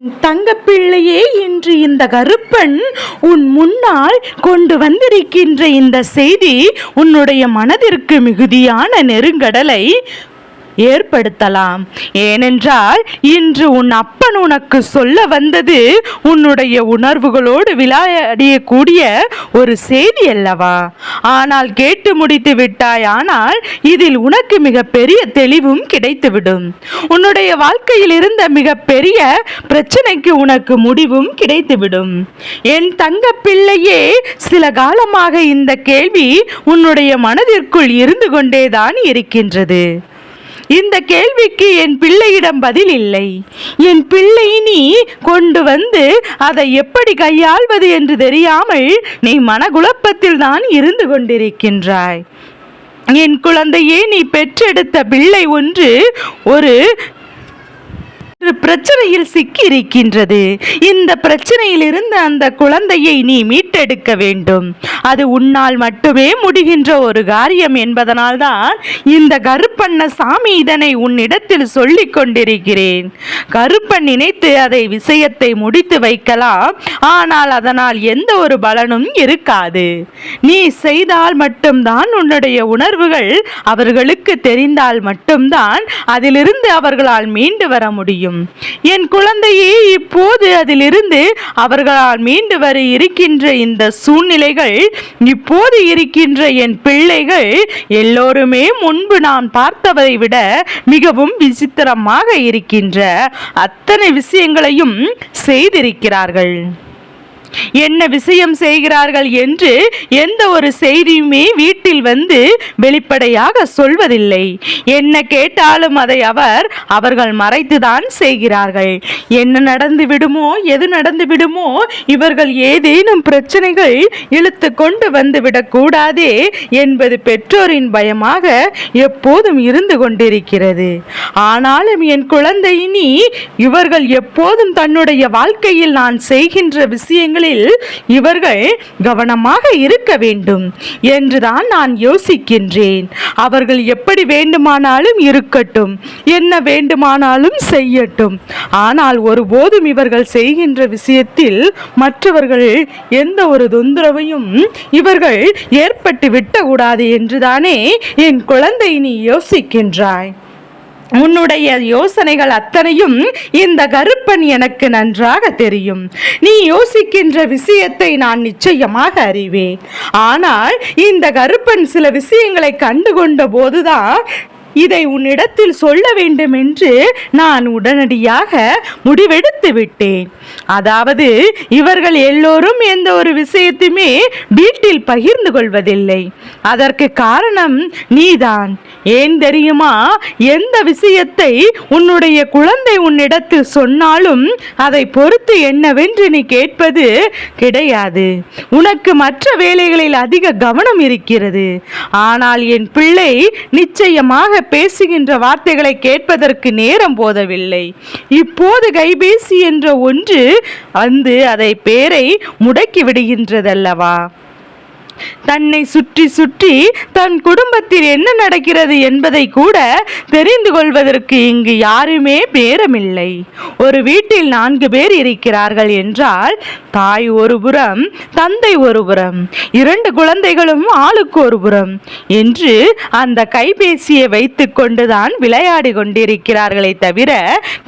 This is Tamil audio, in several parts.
தங்கப்பிள்ளையே, இன்று இந்த கருப்பன் உன் முன்னால் கொண்டு வந்திருக்கின்ற இந்த செய்தி உன்னுடைய மனதிற்கு மிகுதியான நெருங்கடலை ஏற்படுத்தலாம். ஏனென்றால் இன்று உன் அப்பன் உனக்கு சொல்ல வந்தது உன்னுடைய உணர்வுகளோடு விளையாடியக்கூடிய ஒரு செய்தி அல்லவா? ஆனால் கேட்டு முடித்து விட்டாய். ஆனால் இதில் உனக்கு மிக பெரிய தெளிவும் கிடைத்துவிடும். உன்னுடைய வாழ்க்கையில் இருந்த மிக பெரிய பிரச்சனைக்கு உனக்கு முடிவும் கிடைத்துவிடும். என் தங்க பிள்ளையே, சில காலமாக இந்த கேள்வி உன்னுடைய மனதிற்குள் இருந்து கொண்டேதான் இருக்கின்றது. இந்த கேள்விக்கு என் பிள்ளையிடம் பதில் இல்லை. என் பிள்ளை நீ கொண்டு வந்து அதை எப்படி கையாள்வது என்று தெரியாமல் நீ மனகுழப்பத்தில் தான் இருந்து கொண்டிருக்கின்றாய். என் குழந்தையே, நீ பெற்றெடுத்த பிள்ளை ஒன்று ஒரு பிரச்சனையில் சிக்கி இருக்கின்றது. இந்த பிரச்சனையில் இருந்து அந்த குழந்தையை நீ மீட்டெடுக்க வேண்டும். அது உன்னால் மட்டுமே முடிகின்ற ஒரு காரியம் என்பதனால் தான் இந்த கருப்பண்ண சாமி இதனை உன்னிடத்தில் சொல்லிக் கொண்டிருக்கிறேன். கருப்பன் நினைத்து அதை விஷயத்தை முடித்து வைக்கலாம். ஆனால் அதனால் எந்த ஒரு பலனும் இருக்காது. நீ செய்தால் மட்டும்தான், உன்னுடைய உணர்வுகள் அவர்களுக்கு தெரிந்தால் மட்டும்தான் அதிலிருந்து அவர்களால் மீண்டு வர முடியும். என் குழந்தையே, இப்போது அதிலிருந்து அவர்களால் மீண்டு வர இருக்கின்ற இந்த சூழ்நிலைகள், இப்போது இருக்கின்ற என் பிள்ளைகள் எல்லோருமே முன்பு நான் பார்த்தவரை விட மிகவும் விசித்திரமாக இருக்கின்ற அத்தனை விஷயங்களையும் செய்திருக்கிறார்கள். என்ன விஷயம் செய்கிறார்கள் என்று எந்த ஒரு செய்தியுமே வீட்டில் வந்து வெளிப்படையாக சொல்வதில்லை. என்ன கேட்டாலும் அதை அவர்கள் மறைத்துதான் செய்கிறார்கள். என்ன நடந்து விடுமோ, எது நடந்து விடுமோ, இவர்கள் ஏதேனும் பிரச்சனைகள் இழுத்து கொண்டு வந்து விடக்கூடாதே என்பது பெற்றோரின் பயமாக எப்போதும் இருந்து கொண்டிருக்கிறது. ஆனாலும் என் குழந்தை, நீ இவர்கள் எப்போதும் தன்னுடைய வாழ்க்கையில் நான் செய்கின்ற விஷயங்கள் இவர்கள் கவனமாக இருக்க வேண்டும் என்றுதான் நான் யோசிக்கின்றேன். அவர்கள் எப்படி வேண்டுமானாலும் இருக்கட்டும், என்ன வேண்டுமானாலும் செய்யட்டும். ஆனால் ஒருபோதும் இவர்கள் செய்கின்ற விஷயத்தில் மற்றவர்கள் எந்த ஒரு தொந்தரவையும் இவர்கள் ஏற்பட்டு விடக்கூடாது என்றுதானே என் குழந்தை நீ யோசிக்கின்றாய். உன்னுடைய யோசனைகள் அத்தனையும் இந்த கருப்பன் எனக்கு நன்றாக தெரியும். நீ யோசிக்கின்ற விஷயத்தை நான் நிச்சயமாக அறிவேன். ஆனால் இந்த கருப்பன் சில விஷயங்களை கண்டுகொண்ட போதுதான் இதை உன்னிடத்தில் சொல்ல வேண்டும் என்று நான் உடனடியாக முடிவெடுத்து விட்டேன். அதாவது இவர்கள் எல்லோரும் எந்த ஒரு விஷயத்தையுமே வீட்டில் பகிர்ந்து கொள்வதில்லை. அதற்கு காரணம் நீதான். ஏன் தெரியுமா? எந்த விஷயத்தை உன்னுடைய குழந்தை உன்னிடத்தில் சொன்னாலும் அதை பொறுத்து என்னவென்று நீ கேட்பது கிடையாது. உனக்கு மற்ற வேலைகளில் அதிக கவனம் இருக்கிறது. ஆனால் என் பிள்ளை நிச்சயமாக பேசுகின்ற வார்த்தைகளை கேட்பதற்கு நேரம் போதவில்லை. இப்போது கைபேசி என்ற ஒன்று வந்து அதை பேரை முடக்கி விடுகின்றதல்லவா? தன்னை சுற்றி சுற்றி தன் குடும்பத்தில் என்ன நடக்கிறது என்பதை கூட தெரிந்து கொள்வதற்கு இங்கு யாருமே பேரமில்லை. ஒரு வீட்டில் 4 பேர் இருக்கிறார்கள் என்றால் தாய் ஒரு புறம், தந்தை ஒரு புறம், 2 குழந்தைகளும் ஆளுக்கு ஒரு புறம் என்று அந்த கைபேசியை வைத்து கொண்டுதான் விளையாடி கொண்டிருக்கிறார்களே தவிர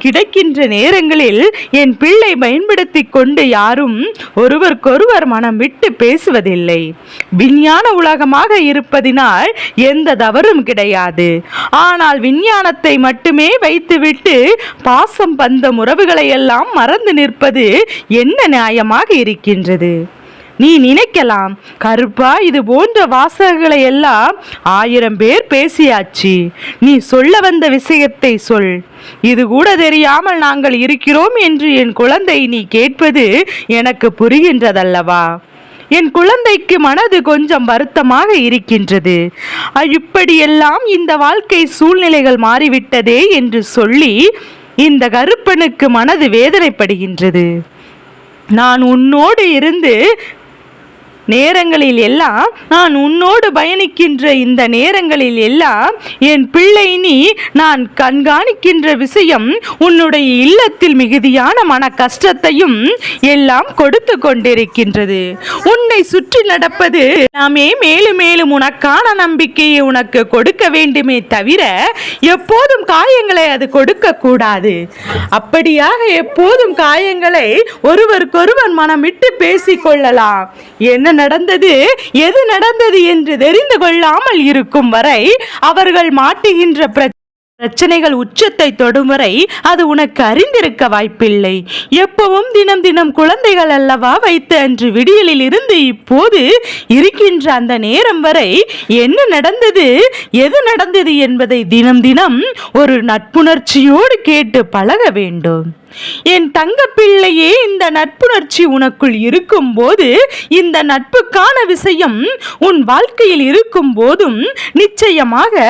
கிடைக்கின்ற நேரங்களில் என் பிள்ளை பயன்படுத்தி கொண்டு யாரும் ஒருவருக்கொருவர் மனம் விட்டு பேசுவதில்லை. விஞ்ஞான உலகமாக இருப்பதினால் எந்த தவறும் கிடையாது. ஆனால் விஞ்ஞானத்தை மட்டுமே வைத்துவிட்டு பாசம் பந்தம் உறவுகளை எல்லாம் மறந்து நிற்பது என்ன நியாயமாக இருக்கின்றது? நீ நினைக்கலாம், கருப்பா இது போன்ற வாசகங்களை எல்லாம் 1000 பேர் பேசியாச்சு, நீ சொல்ல வந்த விஷயத்தை சொல். இது கூட தெரியாமல் நாங்கள் இருக்கிறோம் என்று என் குழந்தை நீ கேட்பது எனக்கு புரிகின்றதல்லவா? என் குழந்தைக்கு மனது கொஞ்சம் வருத்தமாக இருக்கின்றது. இப்படியெல்லாம் இந்த வாழ்க்கை சூழ்நிலைகள் மாறிவிட்டதே என்று சொல்லி இந்த கருப்பனுக்கு மனது வேதனைப்படுகின்றது. நான் உன்னோடு இருந்து நேரங்களில் எல்லாம் நான் உன்னோடு பயணிக்கின்ற இந்த நேரங்களில் எல்லாம் என் பிள்ளை நீ நான் கண்காணிக்கின்ற விஷயம் உன்னுடைய இல்லத்தில் மிகுதியான மன கஷ்டத்தையும் எல்லாம் கொடுத்து கொண்டிருக்கின்றது. உன்னை சுற்றி நடப்பது நாமே மேலும் மேலும் உனக்கான நம்பிக்கையை உனக்கு கொடுக்க வேண்டுமே தவிர எப்போதும் காயங்களை அது கொடுக்க கூடாது. அப்படியாக எப்போதும் காயங்களை ஒருவருக்கொருவர் மனமிட்டு பேசிக்கொள்ளலாம். என்ன நடந்தது, எது நடந்தது என்று தெரிந்து கொள்ளாமல் இருக்கும் வரை அவர்கள் மாட்டுகின்ற பிரச்சனைகள் உச்சத்தை தொடும் வரை அது உனக்கு அறிந்திருக்க வாய்ப்பில்லை. எப்பவும் தினம் தினம் குழந்தைகள் அல்லவா வைத்து அன்று விடியலில் இருந்து இப்போது இருக்கின்ற அந்த நேரம் வரை என்ன நடந்தது, எது நடந்தது என்பதை தினம் தினம் ஒரு நட்புணர்ச்சியோடு கேட்டு பழக வேண்டும். என் தங்க பிள்ளையே, இந்த நட்புணர்ச்சி உனக்குள் இருக்கும் போது, இந்த நட்புக்கான விஷயம் உன் வாழ்க்கையில் இருக்கும் போதும் நிச்சயமாக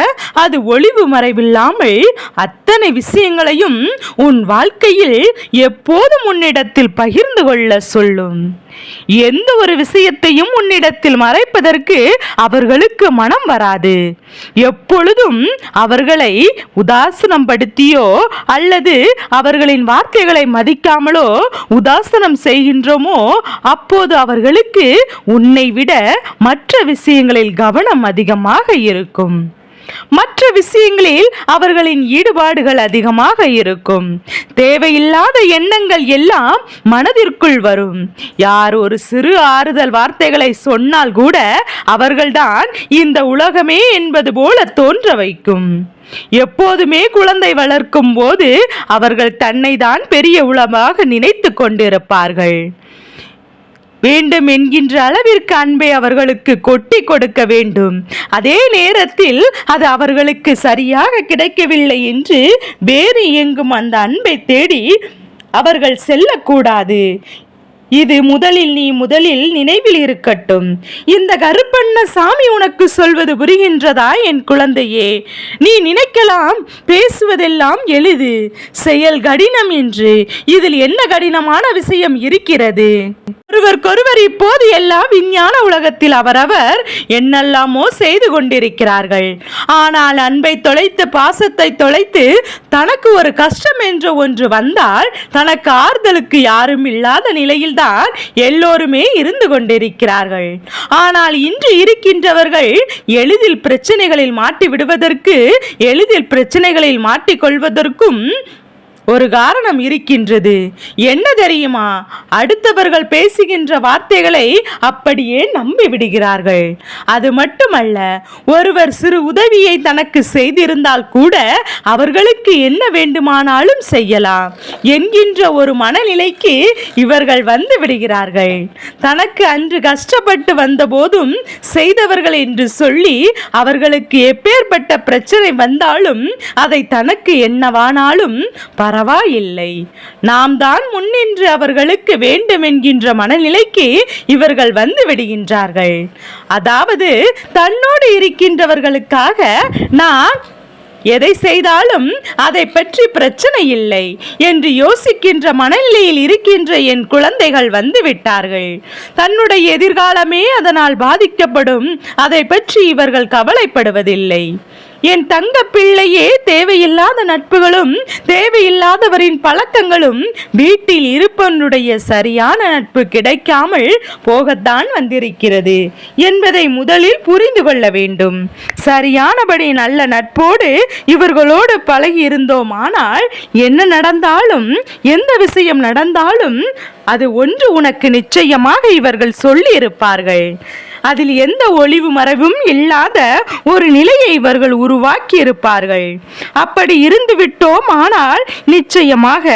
அது ஒளிவு மறைவில்லாமல் அத்தனை விஷயங்களையும் உன் வாழ்க்கையில் எப்போதும் உன்னிடத்தில் பகிர்ந்து கொள்ள சொல்லும். எந்த ஒரு விஷயத்தையும் உன்னிடத்தில் மறைப்பதற்கு அவர்களுக்கு மனம் வராது. எப்பொழுதும் அவர்களை உதாசனம் படுத்தியோ அல்லது அவர்களின் வார்த்தைகளை மதிக்காமலோ உதாசனம் செய்கின்றோமோ அப்போது அவர்களுக்கு உன்னை விட மற்ற விஷயங்களில் கவனம் அதிகமாக இருக்கும். மற்ற விஷயங்களில் அவர்களின் ஈடுபாடுகள் அதிகமாக இருக்கும். தேவையில்லாத எண்ணங்கள் எல்லாம் மனதிற்குள் வரும். யார் ஒரு சிறு ஆறுதல் வார்த்தைகளை சொன்னால் கூட அவர்கள்தான் இந்த உலகமே என்பது போல தோன்ற வைக்கும். எப்போதுமே குழந்தை வளர்க்கும் போது அவர்கள் தன்னை தான் பெரிய உலகமாக நினைத்து கொண்டிருப்பார்கள். வேண்டும் என்கின்ற அளவிற்கு அன்பை அவர்களுக்கு கொட்டி கொடுக்க வேண்டும். அதே நேரத்தில் அது அவர்களுக்கு சரியாக கிடைக்கவில்லை என்று வேறு எங்கும் அந்த அன்பை தேடி அவர்கள் செல்லக்கூடாது. இது முதலில் நினைவில் இருக்கட்டும். இந்த கருப்பண்ண சாமி உனக்கு சொல்வது புரிகின்றதா என் குழந்தையே? நீ நினைக்கலாம் பேசுவதெல்லாம் எளிது, செயல் கடினம் என்று. இதில் என்ன கடினமான விஷயம் இருக்கிறது? ஒருவருக்கொருவர் இப்போது எல்லா விஞ்ஞான உலகத்தில் அவரவர் என்னெல்லாமோ செய்து கொண்டிருக்கிறார்கள். ஆனால் அன்பை தொலைத்து, பாசத்தை தொலைத்து, தனக்கு ஒரு கஷ்டம் என்ற ஒன்று வந்தால் தனக்கு ஆறுதலுக்கு யாரும் இல்லாத நிலையில் தான் எல்லோருமே இருந்து கொண்டிருக்கிறார்கள். ஆனால் இன்று இருக்கின்றவர்கள் எளிதில் பிரச்சனைகளில் மாட்டி விடுவதற்கு, எளிதில் பிரச்சனைகளில் மாட்டிக்கொள்வதற்கும் ஒரு காரணம் இருக்கின்றது. என்ன தெரியுமா? அடுத்தவர்கள் பேசுகின்ற வார்த்தைகளை அப்படியே நம்பி விடுகிறார்கள். அது மட்டுமல்ல, ஒருவர் சிறு உதவியை தனக்கு செய்திருந்தால் கூட அவர்களுக்கு என்ன வேண்டுமானாலும் செய்யலாம் என்கின்ற ஒரு மனநிலைக்கு இவர்கள் வந்து விடுகிறார்கள். தனக்கு அன்று கஷ்டப்பட்டு வந்த போதும் செய்தவர்கள் என்று சொல்லி அவர்களுக்கு எப்பேற்பட்ட பிரச்சனை வந்தாலும் அதை தனக்கு என்னவானாலும் பரவாயில்லை, நாம் தான் முன்னின்று அவர்களுக்கு வேண்டும் என்கின்ற மனநிலைக்கு இவர்கள் வந்து விடுகின்றார்கள். அதாவது தன்னோடு இருக்கின்றவர்களுக்காக நான் எதை செய்தாலும் அதை பற்றி பிரச்சனை இல்லை என்று யோசிக்கின்ற மனநிலையில் இருக்கின்ற என் குழந்தைகள் வந்து விட்டார்கள். தன்னுடைய எதிர்காலமே அதனால் பாதிக்கப்படும், அதை பற்றி இவர்கள் கவலைப்படுவதில்லை. என் தங்க பிள்ளையே, தேவையில்லாத நட்புகளும் தேவையில்லாதவரின் பழக்கங்களும் வீட்டில் இருப்பவனுடைய சரியான நட்பு கிடைக்காமல் போகத்தான் வந்திருக்கிறது என்பதை முதலில் புரிந்து கொள்ள வேண்டும். சரியானபடி நல்ல நட்போடு இவர்களோடு பழகி இருந்தோமானால் என்ன நடந்தாலும், எந்த விஷயம் நடந்தாலும் அது ஒன்று உனக்கு நிச்சயமாக இவர்கள் சொல்லி இருப்பார்கள். அதில் எந்த ஒளிவு மறைவும் இல்லாத ஒரு நிலையை இவர்கள் உருவாக்கி இருப்பார்கள். அப்படி இருந்து விட்டோம் ஆனால் நிச்சயமாக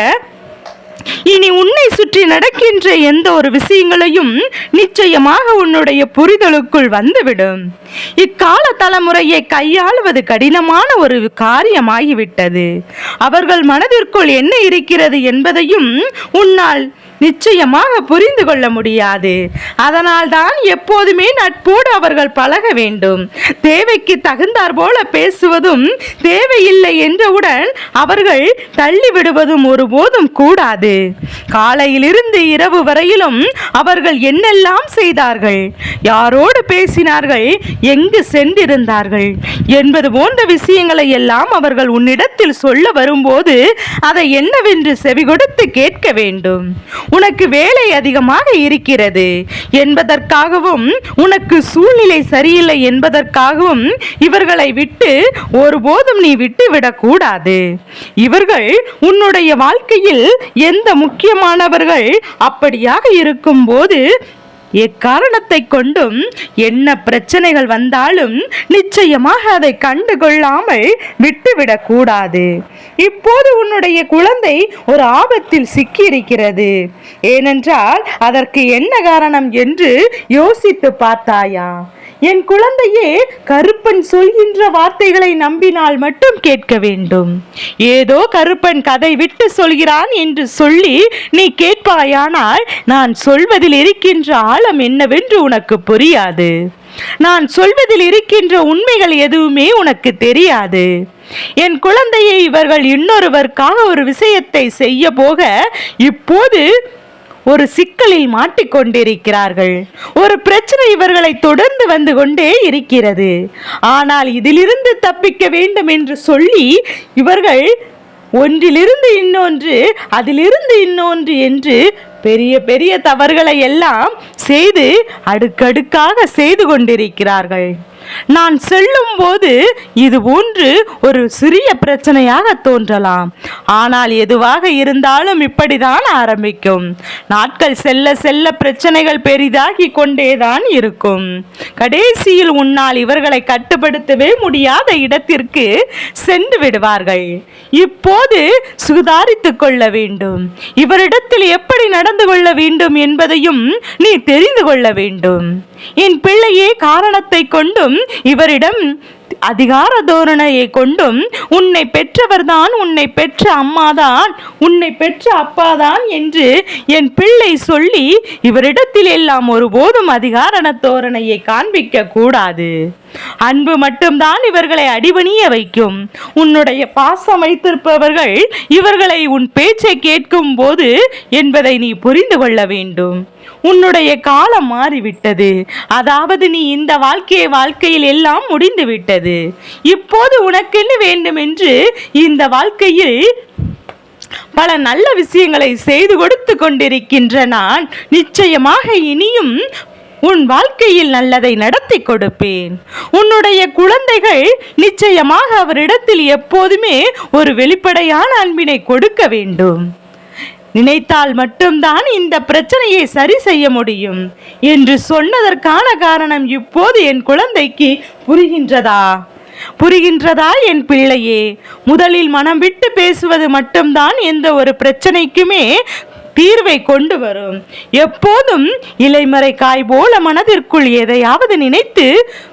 இனி உன்னை சுற்றி நடக்கின்ற எந்த ஒரு விஷயங்களையும் நிச்சயமாக உன்னுடைய புரிதலுக்குள் வந்துவிடும். இக்கால தலைமுறையை கையாளுவது கடினமான ஒரு காரியமாகிவிட்டது. அவர்கள் மனதிற்குள் என்ன இருக்கிறது என்பதையும் உன்னால் நிச்சயமாக புரிந்து கொள்ள முடியாது. அதனால்தான் எப்போதுமே நட்போடு அவர்கள் பழக வேண்டும். தேவைக்கு தகுந்தாற் போல பேசுவதும், தேவையில்லை என்றவுடன் அவர்கள் தள்ளிவிடுவதும் ஒருபோதும் கூடாது. காலையிலிருந்து இரவு வரையிலும் அவர்கள் என்னெல்லாம் செய்தார்கள், யாரோடு பேசினார்கள், எங்கு சென்றிருந்தார்கள் என்பது போன்ற விஷயங்களை எல்லாம் அவர்கள் உன்னிடத்தில் சொல்ல வரும்போது அதை என்னவென்று செவி கொடுத்து கேட்க வேண்டும். உனக்கு வேலை அதிகமாக இருக்கிறது என்பதற்காகவும், உனக்கு சூழ்நிலை சரியில்லை என்பதற்காகவும் இவர்களை விட்டு ஒருபோதும் நீ விட்டுவிடக் கூடாது. இவர்கள் உன்னுடைய வாழ்க்கையில் எந்த முக்கியமானவர்கள் அப்படியாக இருக்கும் போது எக்காரணத்தை கொண்டும் என்ன பிரச்சனைகள் வந்தாலும் நிச்சயமாக அதை கண்டுகொள்ளாமல் விட்டுவிடக் கூடாது. இப்போது உன்னுடைய குழந்தை ஒரு ஆபத்தில் சிக்கியிருக்கிறது. ஏனென்றால் அதற்கு என்ன காரணம் என்று யோசித்து பார்த்தாயா? என் குழந்தையே, கருப்பன் சொல்கின்ற வார்த்தைகளை நம்பினால் மட்டும் கேட்க வேண்டும். ஏதோ கருப்பன் கதை விட்டு சொல்கிறான் என்று சொல்லி நீ கேட்பாயானால் நான் சொல்வதில் இருக்கின்ற ஆழம் என்னவென்று உனக்கு புரியாது. நான் சொல்வதில் இருக்கின்ற உண்மைகள் எதுவுமே உனக்கு தெரியாது. என் குழந்தையை இவர்கள் இன்னொருவருக்காக ஒரு விஷயத்தை செய்ய போக இப்போது ஒரு சிக்கலில் மாட்டிக்கொண்டிருக்கிறார்கள். ஒரு பிரச்சனை இவர்களை தொடர்ந்து வந்து கொண்டே இருக்கிறது. ஆனால் இதிலிருந்து தப்பிக்க வேண்டும் என்று சொல்லி இவர்கள் ஒன்றிலிருந்து இன்னொன்று, அதிலிருந்து இன்னொன்று என்று பெரிய பெரிய தவறுகளை எல்லாம் செய்து அடுக்கடுக்காக செய்து கொண்டிருக்கிறார்கள். நான் செல்லும் போது இது போன்று ஒரு சிறிய பிரச்சனையாக தோன்றலாம். ஆனால் எதுவாக இருந்தாலும் இப்படிதான் ஆரம்பிக்கும். நாட்கள் செல்ல செல்ல பிரச்சனைகள் பெரிதாகி கொண்டேதான் இருக்கும். கடைசியில் உன்னால் இவர்களை கட்டுப்படுத்தவே முடியாத இடத்திற்கு சென்று விடுவார்கள். இப்போது சுதாரித்துக் கொள்ள வேண்டும். இவரிடத்தில் எப்படி நடந்து கொள்ள வேண்டும் என்பதையும் நீ தெரிந்து கொள்ள வேண்டும். என் பிள்ளையே, காரணத்தை கொண்டும் இவரிடம் அதிகார தோரணையை கொண்டும் உன்னை பெற்றவர்தான், உன்னை பெற்ற அம்மாதான், உன்னை பெற்ற அப்பாதான் என்று என் பிள்ளை சொல்லி இவரிடத்தில் எல்லாம் ஒருபோதும் அதிகார தோரணையை காண்பிக்க கூடாது. அன்பு மட்டும்தான் இவர்களை அடிபணிய வைக்கும். உன்னுடைய பாசம் வைத்திருப்பவர்கள் இவர்களை உன் பேச்சை கேட்கும் போது என்பதை நீ புரிந்து கொள்ள வேண்டும். உன்னுடைய காலம் மாறிவிட்டது. அதாவது நீ இந்த வாழ்க்கையில் எல்லாம் முடிந்து விட்டது. இப்போது உனக்கென்ன வேண்டும் என்று இந்த வாழ்க்கையில் பல நல்ல விஷயங்களை செய்து கொடுத்து கொண்டிருக்கின்ற நான் நிச்சயமாக இனியும் உன் வாழ்க்கையில் நல்லதை நடத்தி கொடுப்பேன். உன்னுடைய குழந்தைகள் நிச்சயமாக அவரிடத்தில் எப்போதுமே ஒரு வெளிப்படையான அன்பினை கொடுக்க வேண்டும். நினைத்தால் மட்டும்தான் இந்த பிரச்சனையை சரி செய்ய முடியும் என்று சொன்னதற்கான காரணம் இப்போது என் குழந்தைக்கு புரிகின்றதா என் பிள்ளையே? முதலில் மனம் விட்டு பேசுவது மட்டும்தான் எந்த ஒரு பிரச்சனைக்குமே தீர்வை கொண்டு வரும். எப்போதும் இலைமறை காய் போல மனதிற்குள் எதையாவது நினைத்து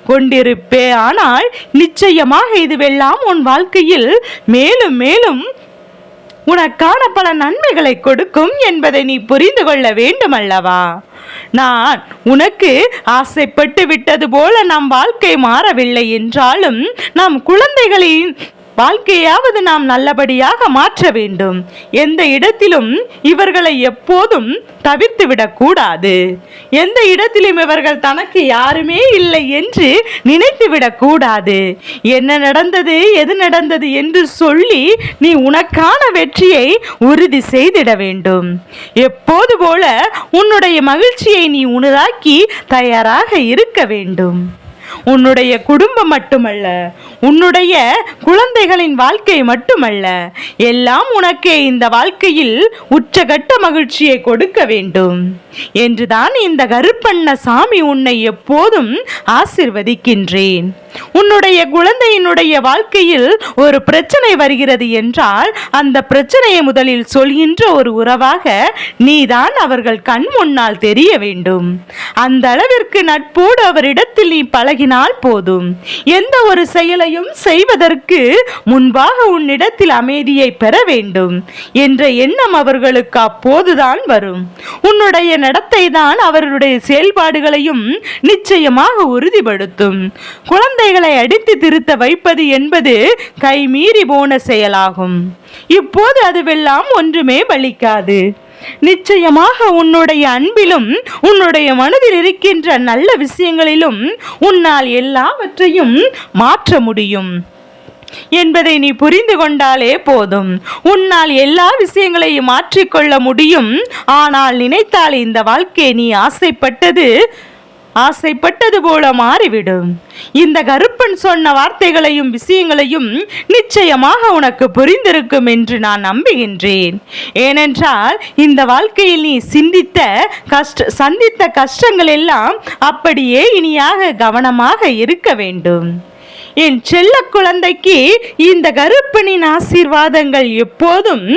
கொண்டிருப்பே. ஆனால் நிச்சயமாக இதுவெல்லாம் உன் வாழ்க்கையில் மேலும் மேலும் உனக்கான பல நன்மைகளை கொடுக்கும் என்பதை நீ புரிந்து கொள்ள வேண்டும் அல்லவா? நான் உனக்கு ஆசைப்பட்டு விட்டது போல நம் வாழ்க்கை மாறவில்லை என்றாலும் நம் குழந்தைகளின் வாழ்க்கையாவது நாம் நல்லபடியாக மாற்ற வேண்டும். எந்த இடத்திலும் இவர்களை எப்போதும் தவிர்த்து விடக்கூடாது. எந்த இடத்திலும் இவர்கள் தனக்கு யாருமே இல்லை என்று நினைத்து விடக்கூடாது. என்ன நடந்தது, எது நடந்தது என்று சொல்லி நீ உனக்கான வெற்றியை உறுதி செய்திட வேண்டும். எப்போது போல உன்னுடைய மகிழ்ச்சியை நீ உணராக்கி தயாராக இருக்க வேண்டும். உன்னுடைய குடும்பம் மட்டுமல்ல, உன்னுடைய குழந்தைகளின் வாழ்க்கை மட்டுமல்ல, எல்லாம் உனக்கே இந்த வாழ்க்கையில் உச்சகட்ட மகிழ்ச்சியை கொடுக்க வேண்டும் என்றுதான் இந்த கருப்பண்ண சாமி உன்னை எப்போதும் ஆசிர்வதிக்கின்றேன். உன்னுடைய குழந்தையினுடைய வாழ்க்கையில் ஒரு பிரச்சனை வருகிறது என்றால் அந்த பிரச்சனையை முதலில் சொல்கின்ற ஒரு உறவாக நீதான் அவர்கள் கண் முன்னால் தெரிய வேண்டும். அந்த அளவிற்கு நட்போடு அவரிடத்தில் நீ பழகினால் போதும். எந்த ஒரு செயலையும் செய்வதற்கு முன்பாக உன்னிடத்தில் அமைதியை பெற வேண்டும் என்ற எண்ணம் அவர்களுக்கு அப்போதுதான் வரும். உன்னுடைய நடத்தை தான் அவர்களுடைய செயல்பாடுகளையும் நிச்சயமாக உறுதிப்படுத்தும். குழந்தைகளை அடித்து திருத்த வைப்பது என்பது கைமீறி போன செயலாகும். இப்போது அதுவெல்லாம் ஒன்றுமே பலிக்காது. நிச்சயமாக உன்னுடைய அன்பிலும் உன்னுடைய மனதில் இருக்கின்ற நல்ல விஷயங்களிலும் உன்னால் எல்லாவற்றையும் மாற்ற முடியும் என்பதை நீ புரிந்து கொண்டாலே போதும். உன்னால் எல்லா விஷயங்களையும் மாற்றிக்கொள்ள முடியும். ஆனால் நினைத்தால் இந்த வாழ்க்கையை நீ ஆசைப்பட்டது போல மாறிவிடும். இந்த கருப்பன் சொன்ன வார்த்தைகளையும் விஷயங்களையும் நிச்சயமாக உனக்கு புரிந்திருக்கும் என்று நான் நம்புகின்றேன். ஏனென்றால் இந்த வாழ்க்கையில் நீ சந்தித்த கஷ்டங்கள் எல்லாம் அப்படியே இனியாக கவனமாக இருக்க வேண்டும். என் செல்ல குழந்தைக்கு இந்த கருப்பனின் ஆசீர்வாதங்கள் எப்போதும்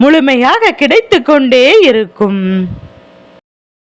முழுமையாக கிடைத்து கொண்டே இருக்கும்.